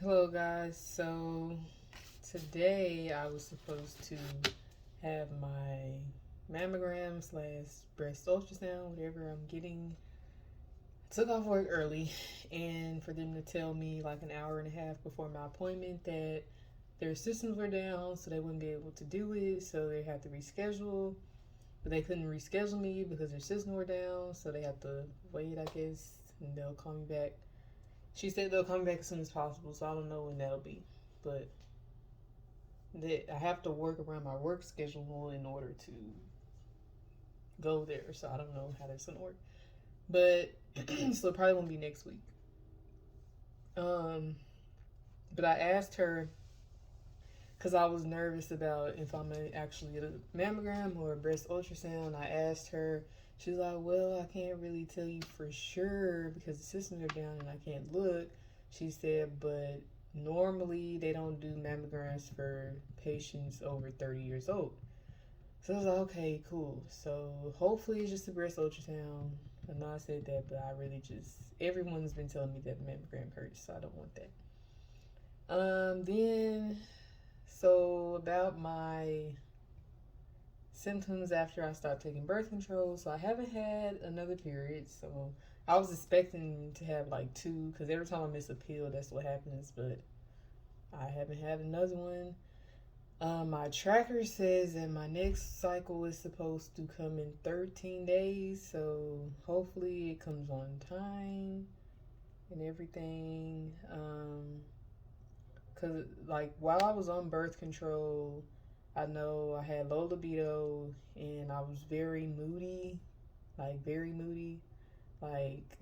Hello guys, so today I was supposed to have my mammogram slash breast ultrasound, whatever I'm getting. I took off work early and for them to tell me like an hour and a half before my appointment that their systems were down so they wouldn't be able to do it, so they had to reschedule. But they couldn't reschedule me because their systems were down, so they had to wait, I guess, and they'll call me back. She said they'll come back as soon as possible, so I don't know when that'll be. But I have to work around my work schedule in order to go there, so I don't know how that's gonna work. But so it probably won't be next week. Um, but I asked her because I was nervous about if I'm gonna actually get a mammogram or a breast ultrasound. I asked her. She's like, "Well, I can't really tell you for sure because the systems are down and I can't look." She said, "But normally they don't do mammograms for patients over 30 years old." So I was like, "Okay, cool." So hopefully it's just a breast ultrasound. I know I said that, but I really just everyone's been telling me that the mammogram hurts, so I don't want that. Then so about my symptoms after I stopped taking birth control. So I haven't had another period. So I was expecting to have like two because every time I miss a pill, that's what happens. But I haven't had another one. My tracker says that my next cycle is supposed to come in 13 days. So hopefully it comes on time and everything. Cause like while I was on birth control, I know I had low libido and I was very moody, like very moody. Like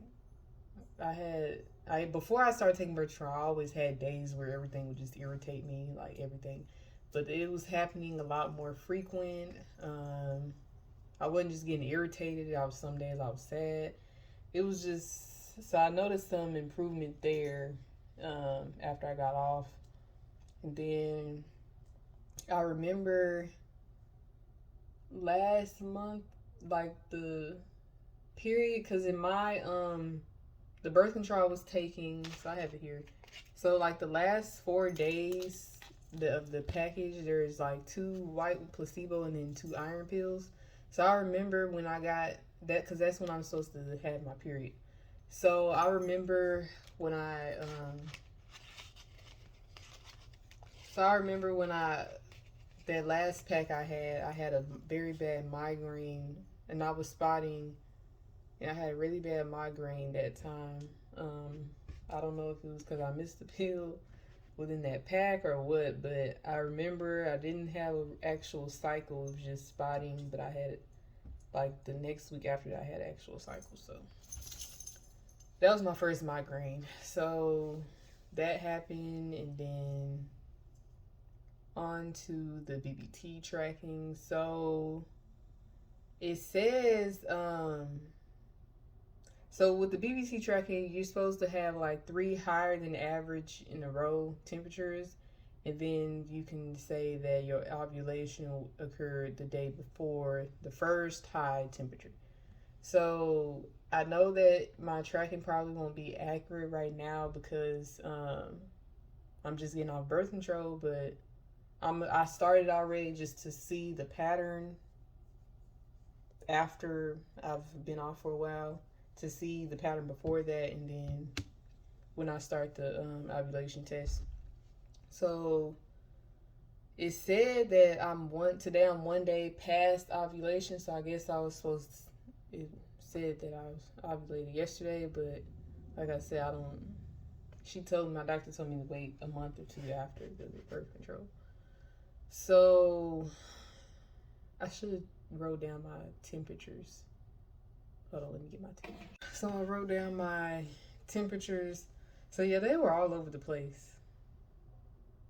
I before I started taking birth control, I always had days where everything would just irritate me, like everything. But it was happening a lot more frequent. I wasn't just getting irritated. I was some days I was sad. It was just so I noticed some improvement there after I got off, and then I remember last month, like the period, because in my the birth control I was taking, so I have it here. So like the last 4 days of the package, there's like two white placebo and then two iron pills. So I remember when I got that because that's when I'm supposed to have my period. So I remember when I that last pack I had a very bad migraine, and I was spotting, and I had a really bad migraine that time. I don't know if it was because I missed the pill within that pack or what, but I remember I didn't have an actual cycle of just spotting, but I had it like the next week after that I had actual cycle. So that was my first migraine. So that happened, and then on to the BBT tracking. So it says so with the BBT tracking, you're supposed to have like three higher than average in a row temperatures, and then you can say that your ovulation occurred the day before the first high temperature. So I know that my tracking probably won't be accurate right now because I'm just getting off birth control, but I started already just to see the pattern after I've been off for a while, to see the pattern before that, and then when I start the ovulation test. So it said that I'm 1 day past ovulation, so I guess I was supposed to, it said that I was ovulated yesterday, but like I said, I don't. She told me, my doctor told me to wait a month or two after the birth control. So I should have wrote down my temperatures. Hold on, let me get my temperatures. So I wrote down my temperatures. So yeah, they were all over the place.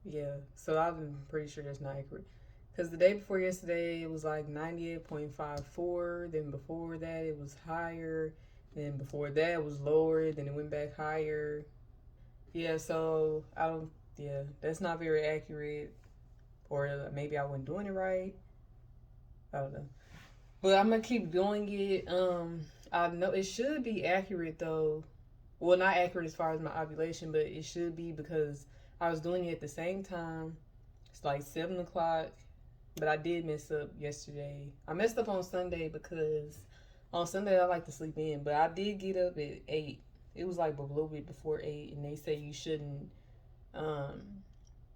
Yeah, so I'm pretty sure that's not accurate. Because the day before yesterday, it was like 98.54. Then before that, it was higher. Then before that, it was lower. Then it went back higher. Yeah, so I don't, yeah, that's not very accurate. Or maybe I wasn't doing it right. I don't know. But I'm gonna keep doing it. I know it should be accurate though. Well, not accurate as far as my ovulation, but it should be because I was doing it at the same time. It's like 7 o'clock, but I did mess up yesterday. I messed up on Sunday because on Sunday I like to sleep in, but I did get up at 8. It was like a little bit before 8, and they say you shouldn't um,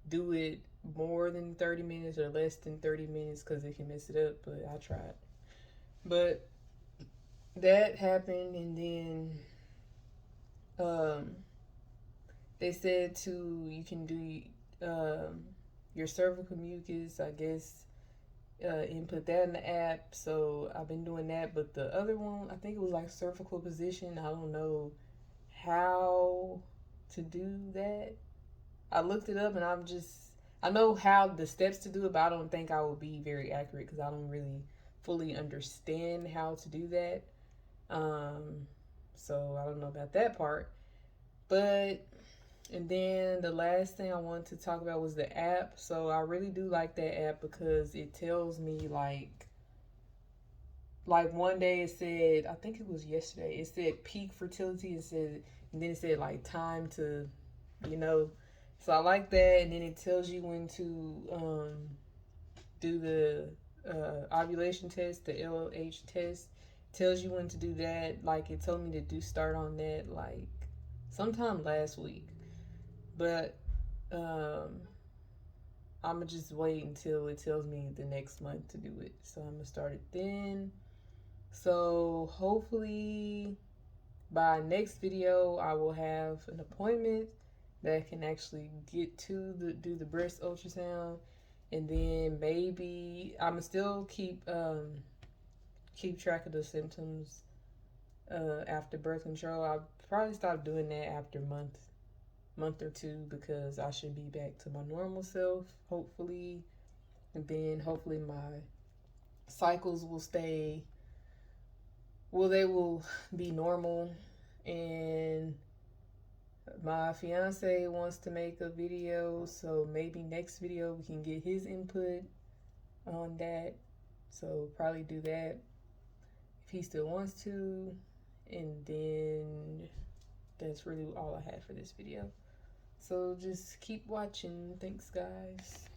do it more than 30 minutes or less than 30 minutes because it can mess it up. But I tried. But that happened, and then um, they said to you can do your cervical mucus, I guess, input that in the app. So I've been doing that, but the other one, I think it was like cervical position. I don't know how to do that. I looked it up, and I know how the steps to do it, but I don't think I will be very accurate because I don't really fully understand how to do that. Um, so I don't know about that part. But and then the last thing I wanted to talk about was the app. So I really do like that app because it tells me like one day it said, I think it was yesterday, it said peak fertility. And then it said like time to, you know. So I like that, and then it tells you when to do the ovulation test, the LH test. Tells you when to do that. Like it told me to do start on that like sometime last week, but um, I'm gonna just wait until it tells me the next month to do it. So I'm gonna start it then. So hopefully by next video I will have an appointment that can actually get to do the breast ultrasound, and then maybe I'm gonna still keep track of the symptoms after birth control. I'll probably stop doing that after month or two because I should be back to my normal self, hopefully. And then hopefully my cycles will stay, well, they will be normal. And my fiance wants to make a video, so maybe next video we can get his input on that. So probably do that if he still wants to. And then that's really all I had for this video. So just keep watching. Thanks, guys.